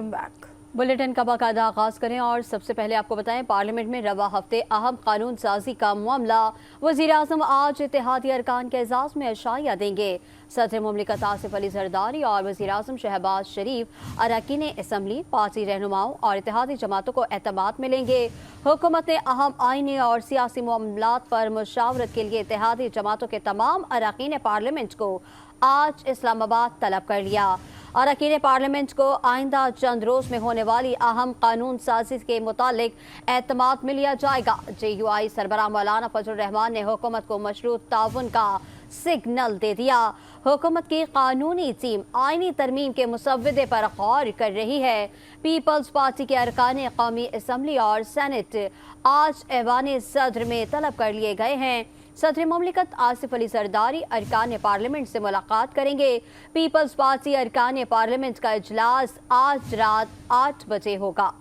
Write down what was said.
Welcome back. Bulletin का बाकायदा आगाज करें और सबसे पहले आपको बताएं, पार्लियामेंट में रवा हफ्ते अहम कानून साजी का मामला। वज़ीर आज़म आज इत्तेहादी अरकान के एजाज़ में अशाइया देंगे। सदर मुमलिकत आसिफ अली जरदारी और वज़ीर आज़म शहबाज शरीफ अरकान असम्बली, पार्टी रहनुमाओं और इत्तेहादी जमातों को एतमाद मिलेंगे। हुकूमत ने अहम आइनी और सियासी मामलात पर मुशावरत के लिए इत्तेहादी जमातों के तमाम अरकान पार्लियामेंट को आज इस्लामाबाद तलब कर लिया। अरकान पार्लियामेंट को आइंदा चंद रोज में होने वाली अहम कानून साजी के मुतालिक एतमाद में लिया जाएगा। JUI सरबराह मौलाना फजल रहमान ने हुकूमत को मशरूत ताउन का सिग्नल दे दिया। हुकूमत की कानूनी टीम आइनी तरमीम के मुसव्वदे पर गौर कर रही है। पीपल्स पार्टी के अरकान कौमी असम्बली और सेनेट आज ऐवान सदर में तलब कर लिए गए हैं। सदर मुमलिकत आसिफ अली जरदारी अरकान पार्लियामेंट से मुलाकात करेंगे। पीपल्स पार्टी अरकान पार्लियामेंट का इजलास आज रात 8 बजे होगा।